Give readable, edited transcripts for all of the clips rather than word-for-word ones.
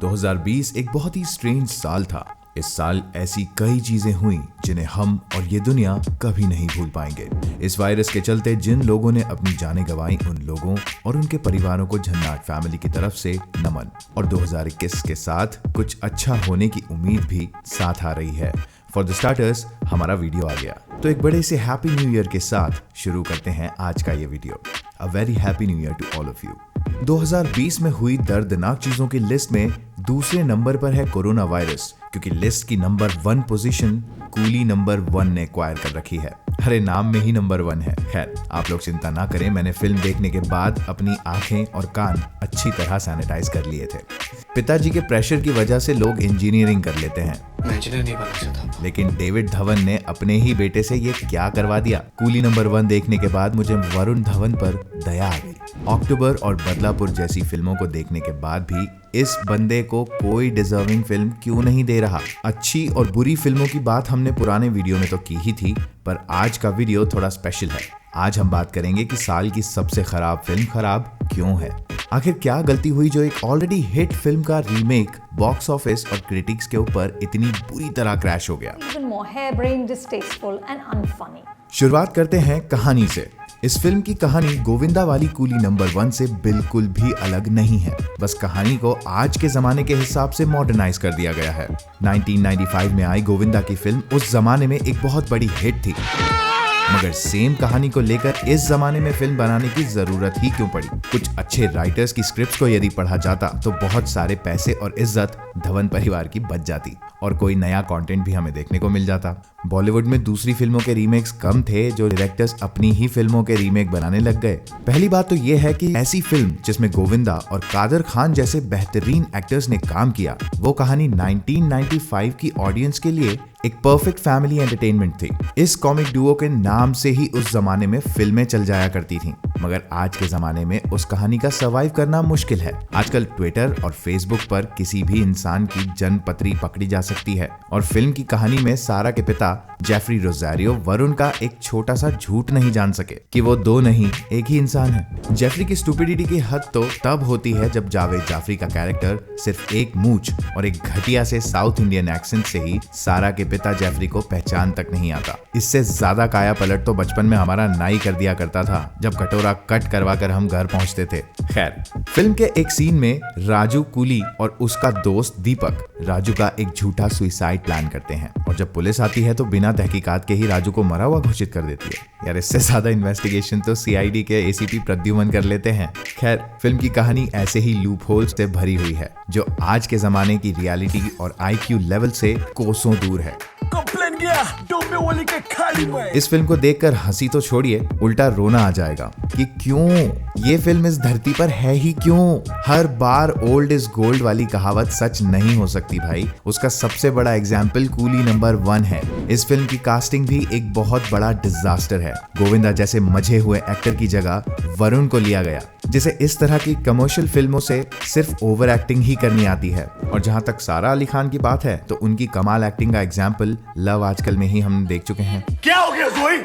2020 एक बहुत ही स्ट्रेंज साल था। इस साल ऐसी कई चीजें हुई जिन्हें हम और ये दुनिया कभी नहीं भूल पाएंगे। इस वायरस के चलते जिन लोगों ने अपनी जानें गंवाई, उन लोगों और उनके परिवारों को झन्नाट फैमिली की तरफ से नमन। और 2021 के साथ कुछ अच्छा होने की उम्मीद भी साथ आ रही है। फॉर द स्टार्टर्स, हमारा वीडियो आ गया, तो एक बड़े से हैप्पी न्यू ईयर के साथ शुरू करते हैं आज का ये video. A very happy new year to all of you. 2020 में हुई दर्दनाक चीजों की लिस्ट में दूसरे नंबर पर है कोरोना वायरस, क्योंकि लिस्ट की नंबर 1 पोजीशन कूली नंबर 1 ने एक्वायर कर रखी है। अरे नाम में ही नंबर 1 है। खैर, आप लोग चिंता ना करें, मैंने फिल्म देखने के बाद अपनी आंखें और कान अच्छी तरह सैनिटाइज कर लिए थे। पिताजी के प्रेशर की वजह से लोग इंजीनियरिंग कर लेते हैं, मैं इंजीनियर नहीं बनना चाहता। लेकिन डेविड धवन ने अपने ही बेटे से ये क्या करवा दिया। कूली नंबर 1 देखने के बाद मुझे वरुण धवन पर दया आ गई। अक्टूबर और बदलापुर जैसी फिल्मों को देखने के बाद भी इस बंदे को कोई डिजर्विंग फिल्म क्यों नहीं दे रहा। अच्छी और बुरी फिल्मों की बात हमने पुराने वीडियो में तो की ही थी, पर आज का वीडियो थोड़ा स्पेशल है। आज हम बात करेंगे कि साल की सबसे खराब फिल्म खराब क्यों है। आखिर क्या गलती हुई जो एक ऑलरेडी हिट फिल्म का रीमेक बॉक्स ऑफिस और क्रिटिक्स के ऊपर इतनी बुरी तरह क्रैश हो गया। Even more harebrained, distasteful and unfunny. शुरुआत करते हैं कहानी से। इस फिल्म की कहानी गोविंदा वाली कूली नंबर 1 से बिल्कुल भी अलग नहीं है। बस कहानी को आज के जमाने के हिसाब से मॉडर्नाइज कर दिया गया है। 1995 में आई गोविंदा की फिल्म उस जमाने में एक बहुत बड़ी हिट थी, मगर सेम कहानी को लेकर इस जमाने में फिल्म बनाने की जरूरत ही क्यों पड़ी। कुछ अच्छे राइटर्स की स्क्रिप्ट्स को यदि पढ़ा जाता तो बहुत सारे पैसे और इज्जत धवन परिवार की बच जाती और कोई नया कंटेंट भी हमें देखने को मिल जाता। बॉलीवुड में दूसरी फिल्मों के रीमेक्स कम थे जो डायरेक्टर्स अपनी ही फिल्मों के रीमेक बनाने लग गए। पहली बात तो यह है कि ऐसी फिल्म जिसमें गोविंदा और कादर खान जैसे बेहतरीन एक्टर्स ने काम किया, वो कहानी 1995 की ऑडियंस के लिए एक परफेक्ट फैमिली एंटरटेनमेंट थी। इस कॉमिक डुओ के नाम से ही उस जमाने में फिल्में चल जाया करती थीं, मगर आज के जमाने में उस कहानी का सर्वाइव करना मुश्किल है। आजकल ट्विटर और फेसबुक पर किसी भी इंसान की जन्मपत्री पकड़ी जा सकती है और फिल्म की कहानी में सारा के पिता जेफरी रोजारियो वरुण का एक छोटा सा झूठ नहीं जान सके कि वो दो नहीं एक ही इंसान है। जेफरी की स्टूपिडिटी की हद तो तब होती है जब जावेद जाफरी का कैरेक्टर सिर्फ एक मूंछ और एक घटिया से साउथ इंडियन एक्सेंट से ही सारा के पिता जेफरी को पहचान तक नहीं आता। इससे ज्यादा काया पलट तो बचपन में हमारा नाई कर दिया करता था जब कटोरा कट करवा कर हम घर पहुंचते थे। खैर, फिल्म के एक सीन में राजू कूली और उसका दोस्त दीपक राजू का एक झूठा सुसाइड प्लान करते हैं और जब पुलिस आती है तो बिना तहकीकात के ही राजू को मरा हुआ घोषित कर देती है। यार, इससे ज्यादा इन्वेस्टिगेशन तो सीआईडी के एसीपी प्रद्युमन कर लेते हैं। खैर, फिल्म की कहानी ऐसे ही लूप होल्स से भरी हुई है जो आज के जमाने की रियलिटी और आईक्यू लेवल से कोसों दूर है। इस फिल्म को देखकर हंसी तो छोड़िए, उल्टा रोना आ जाएगा कि क्यों ये फिल्म इस धरती पर है ही क्यों। हर बार ओल्ड इज गोल्ड वाली कहावत सच नहीं हो सकती भाई। उसका सबसे बड़ा एग्जाम्पल कूली नंबर 1 है। इस फिल्म की कास्टिंग भी एक बहुत बड़ा डिजास्टर है। गोविंदा जैसे मजे हुए एक्टर की जगह वरुण को लिया गया, जिसे इस तरह की कमर्शियल फिल्मों से सिर्फ ओवर एक्टिंग ही करनी आती है। और जहां तक सारा अली खान की बात है तो उनकी कमाल एक्टिंग का एग्जाम्पल लव आजकल में ही हम देख चुके हैं। क्या हो गया जोई?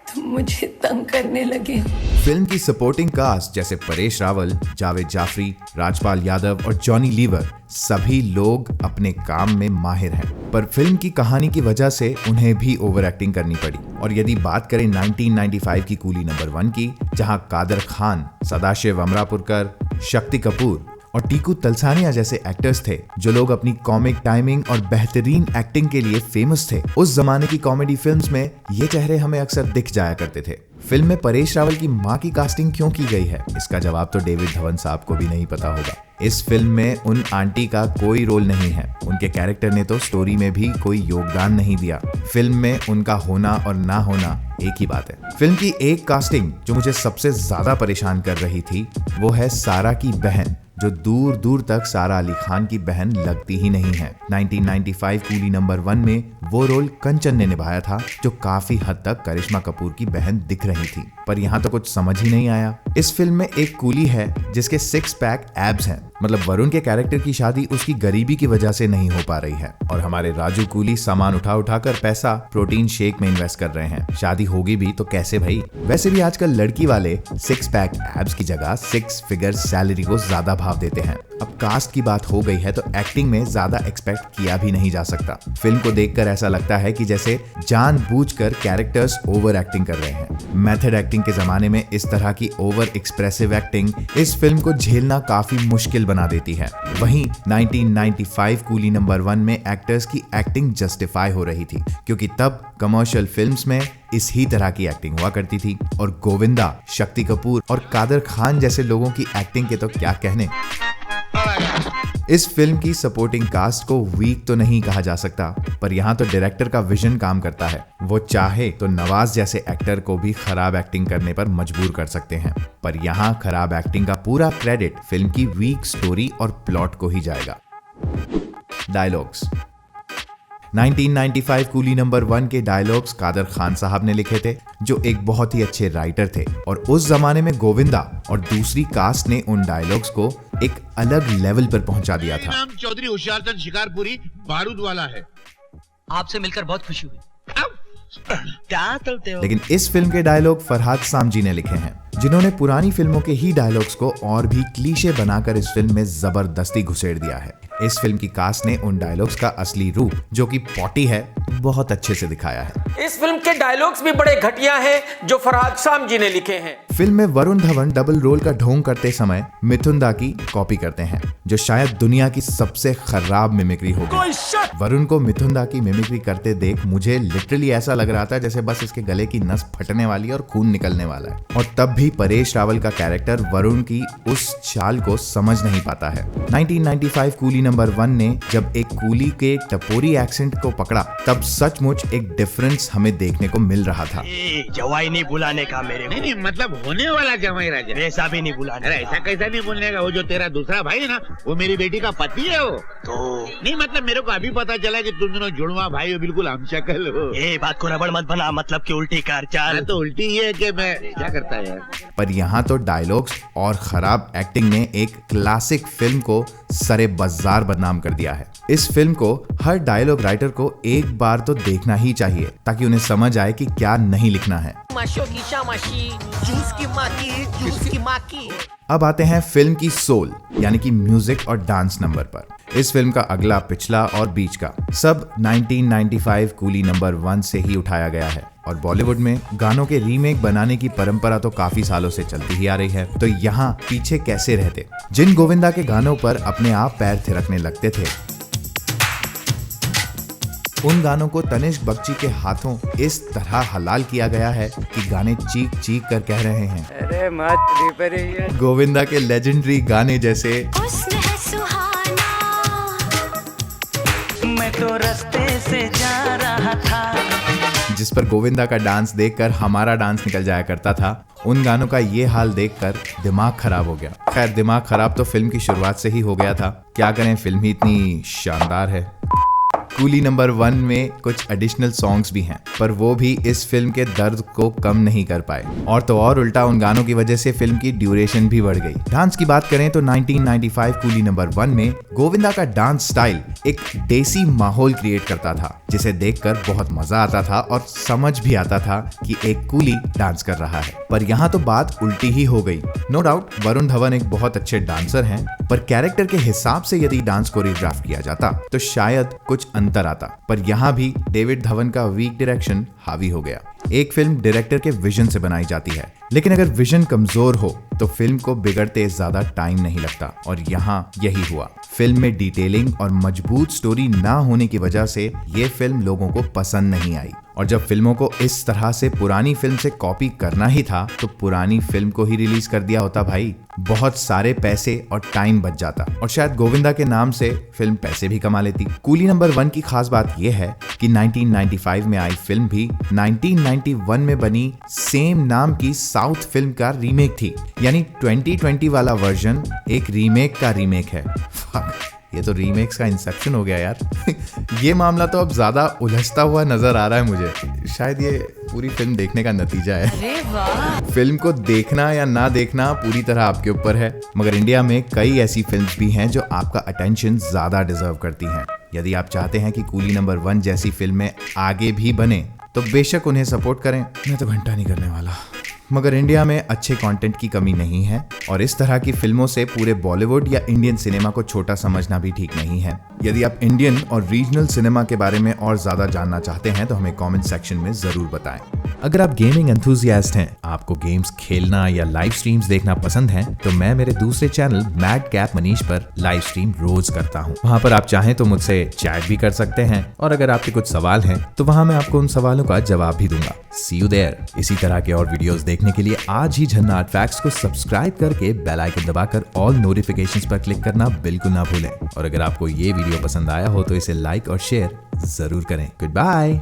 तुम मुझे तंग करने लगे। फिल्म की सपोर्टिंग कास्ट जैसे परेश रावल, जावेद जाफरी, राजपाल यादव और जॉनी लीवर सभी लोग अपने काम में माहिर हैं, पर फिल्म की कहानी की वजह से उन्हें भी ओवर एक्टिंग करनी पड़ी। और यदि बात करें 1995 की कूली नंबर 1 की, जहां कादर खान, सदाशिव अमरापुरकर, शक्ति कपूर और टीकू तलसानिया जैसे एक्टर्स थे जो लोग अपनी कॉमिक टाइमिंग और बेहतरीन एक्टिंग के लिए फेमस थे, उस जमाने की कॉमेडी फिल्म्स में ये चेहरे हमें अक्सर दिख जाया करते थे। फिल्म में परेश रावल की मां की कास्टिंग क्यों की गई है, इसका जवाब तो डेविड धवन साहब को भी नहीं पता होगा। इस फिल्म में उन आंटी का कोई रोल नहीं है। उनके कैरेक्टर ने तो स्टोरी में भी कोई योगदान नहीं दिया। फिल्म में उनका होना और ना होना एक ही बात है। फिल्म की एक कास्टिंग जो मुझे सबसे ज्यादा परेशान कर रही थी वो है सारा की बहन, जो दूर दूर तक सारा अली खान की बहन लगती ही नहीं है। 1995 कूली नंबर 1 में वो रोल कंचन ने निभाया था, जो काफी हद तक करिश्मा कपूर की बहन दिख रही थी, पर यहाँ तो कुछ समझ ही नहीं आया। इस फिल्म में एक कूली है जिसके 6 पैक एब्स हैं, मतलब वरुण के कैरेक्टर की शादी उसकी गरीबी की वजह से नहीं हो पा रही है और हमारे राजू कूली सामान उठा उठा कर पैसा प्रोटीन शेक में इन्वेस्ट कर रहे हैं। शादी होगी भी तो कैसे भाई? वैसे भी आजकल लड़की वाले 6 पैक एब्स की जगह 6 फिगर सैलरी को ज्यादा भाव देते हैं। अब कास्ट की बात हो गई है तो एक्टिंग में ज्यादा एक्सपेक्ट किया भी नहीं जा सकता। फिल्म को देखकर ऐसा लगता है कि जैसे जानबूझकर कैरेक्टर्स ओवर एक्टिंग कर रहे हैं। मेथड एक्टिंग के जमाने में इस तरह की ओवर एक्सप्रेसिव एक्टिंग इस फिल्म को झेलना काफी मुश्किल बना देती है। वहीं 1995 कूली नंबर 1 में एक्टर्स की एक्टिंग जस्टिफाई हो रही थी, क्योंकि तब कमर्शियल फिल्म्स में इस ही तरह की एक्टिंग हुआ करती थी। और गोविंदा, शक्ति कपूर और कादर खान जैसे लोगों की एक्टिंग के तो क्या कहने। इस फिल्म की सपोर्टिंग कास्ट को वीक तो नहीं कहा जा सकता, पर यहाँ तो डायरेक्टर का विजन काम करता है। वो चाहे तो नवाज जैसे एक्टर को भी खराब एक्टिंग करने पर मजबूर कर सकते हैं, पर यहाँ खराब एक्टिंग का पूरा क्रेडिट फिल्म की वीक स्टोरी और प्लॉट को ही जाएगा। डायलॉग्स। 1995 कूली नंबर 1 के डायलॉग्स कादर खान साहब ने लिखे थे, जो एक बहुत ही अच्छे राइटर थे, और उस जमाने में गोविंदा और दूसरी कास्ट ने उन डायलॉग्स को एक अलग लेवल पर पहुंचा दिया था। नाम चौधरी होशियारचंद शिकारपुरी बारूद वाला है। आपसे मिलकर बहुत खुशी हुई। क्या चलते हो? लेकिन इस फिल्म के डायलॉग फरहाद सामजी ने लिखे हैं, जिन्होंने पुरानी फिल्मों के ही डायलॉग्स को और भी क्लीशे बनाकर इस फिल्म में जबरदस्ती घुसेड़ दिया है। इस फिल्म की कास्ट ने उन डायलॉग्स का असली रूप, जो कि पॉटी है, बहुत अच्छे से दिखाया है। इस फिल्म के डायलॉग्स भी बड़े घटिया हैं जो फरहाद सामजी ने लिखे हैं। फिल्म में वरुण धवन डबल रोल का ढोंग करते समय मिथुन दा की कॉपी करते हैं, जो शायद दुनिया की सबसे खराब मिमिक्री होगी। वरुण को मिथुन दा की मिमिक्री करते देख मुझे लिटरली ऐसा लग रहा था जैसे बस इसके गले की नस फटने वाली है और खून निकलने वाला है। और तब भी परेश रावल का कैरेक्टर वरुण की उस चाल को समझ नहीं पाता है। 1995 कूली नंबर 1 ने जब एक कूली के टपोरी एक्सेंट को पकड़ा, तब सचमुच एक डिफरेंस हमें देखने को मिल रहा था। जवाई नहीं बुलाने का मेरे को। नहीं मतलब होने वाला जमाई राजा। ऐसा भी नहीं बुलाने। अरे ऐसा कैसा नहीं बोलने का, वो जो तेरा दूसरा भाई है ना, वो मेरी बेटी का पति है। वो तो नहीं मतलब मेरे को अभी पता चला कि तुम दोनों जुड़वा भाई हो, बिल्कुल हम शक्ल हो। ये बात को रबड़ मत बना, मतलब कि उल्टी कार चाल। तो उल्टी ये है कि मैं क्या करता है यार। पर यहाँ तो डायलॉग्स और खराब एक्टिंग ने एक क्लासिक फिल्म को सरे बाजार बदनाम कर दिया है। इस फिल्म को हर डायलॉग राइटर को एक बार तो देखना ही चाहिए, ताकि उन्हें समझ आए कि क्या नहीं लिखना है। अब आते हैं फिल्म की सोल, यानी कि म्यूजिक और डांस नंबर पर। इस फिल्म का अगला, पिछला और बीच का सब 1995 कूली नंबर 1 से ही उठाया गया है। और बॉलीवुड में गानों के रीमेक बनाने की परंपरा तो काफी सालों से चलती ही आ रही है, तो यहाँ पीछे कैसे रहते। जिन गोविंदा के गानों पर अपने आप पैर थिरकने लगते थे, उन गानों को तनिष्क बख्शी के हाथों इस तरह हलाल किया गया है कि गाने चीख चीख कर कह रहे हैं, अरे मत। गोविंदा के लेजेंडरी गाने जैसे मैं तो रास्ते से जा रहा था, जिस पर गोविंदा का डांस देखकर हमारा डांस निकल जाया करता था। उन गानों का ये हाल देखकर दिमाग खराब हो गया। खैर, दिमाग खराब तो फिल्म की शुरुआत से ही हो गया था, क्या करें, फिल्म ही इतनी शानदार है। कूली नंबर 1 में कुछ एडिशनल सॉन्ग्स भी हैं, पर वो भी इस फिल्म के दर्द को कम नहीं कर पाए। और तो और उल्टा उन गानों की वजह से फिल्म की ड्यूरेशन भी बढ़ गई। डांस की बात करें तो 1995 कूली नंबर 1 में गोविंदा का डांस स्टाइल एक देसी माहौल क्रिएट करता था, जिसे देखकर बहुत मजा आता था और समझ भी आता था कि एक कूली डांस कर रहा है। पर यहाँ तो बात उल्टी ही हो गई। नो डाउट वरुण धवन एक बहुत अच्छे डांसर हैं, पर कैरेक्टर के हिसाब से यदि डांस कोरियोग्राफ किया जाता तो शायद कुछ अंतर आता। पर यहाँ भी डेविड धवन का वीक डायरेक्शन हावी हो गया। एक फिल्म डायरेक्टर के विजन से बनाई जाती है, लेकिन अगर विजन कमजोर हो तो फिल्म को बिगड़ते ज्यादा टाइम नहीं लगता, और यहाँ यही हुआ। फिल्म में डिटेलिंग और मजबूत स्टोरी ना होने की वजह से ये फिल्म लोगों को पसंद नहीं आई। और जब फिल्मों को इस तरह से पुरानी फिल्म से कॉपी करना ही था तो पुरानी फिल्म को ही रिलीज कर दिया होता भाई, बहुत सारे पैसे और टाइम बच जाता, और शायद गोविंदा के नाम से फिल्म पैसे भी कमा लेती। कूली नंबर 1 की खास बात यह है कि 1995 में आई फिल्म भी 1991 में बनी सेम नाम की साउथ फिल्म का रीमेक थी, यानी 2020 वाला वर्जन एक रीमेक का रीमेक है। ये तो रीमेक्स का इंसेप्शन हो गया यार। ये मामला तो अब ज्यादा उलझता हुआ नजर आ रहा है मुझे। शायद ये पूरी फिल्म देखने का नतीजा है। फिल्म को देखना या ना देखना पूरी तरह आपके ऊपर है, मगर इंडिया में कई ऐसी फिल्म्स भी हैं जो आपका अटेंशन ज्यादा डिजर्व करती हैं। यदि आप चाहते हैं कि कूली नंबर 1 जैसी फिल्में आगे भी बने तो बेशक उन्हें सपोर्ट करें। मैं तो घंटा नहीं करने वाला। मगर इंडिया में अच्छे कंटेंट की कमी नहीं है और इस तरह की फिल्मों से पूरे बॉलीवुड या इंडियन सिनेमा को छोटा समझना भी ठीक नहीं है। यदि आप इंडियन और रीजनल सिनेमा के बारे में और ज्यादा जानना चाहते हैं तो हमें कमेंट सेक्शन में जरूर बताएं। अगर आप गेमिंग एंथुसियास्ट हैं, आपको गेम्स खेलना या लाइव स्ट्रीम्स देखना पसंद है, तो मैं मेरे दूसरे चैनल मैड कैप मनीष पर लाइव स्ट्रीम रोज करता हूं। वहां पर आप चाहें तो मुझसे चैट भी कर सकते हैं और अगर आपके कुछ सवाल हैं तो वहां मैं आपको उन सवालों का जवाब भी दूंगा। सी यू देयर। इसी तरह के और वीडियोस देखने के लिए आज ही झन्ना आर्ट फैक्ट्स को सब्सक्राइब करके बेल आइकन दबाकर ऑल नोटिफिकेशंस पर क्लिक करना बिल्कुल ना भूलें। और अगर आपको ये वीडियो पसंद आया हो तो इसे लाइक और शेयर जरूर करें। Good bye.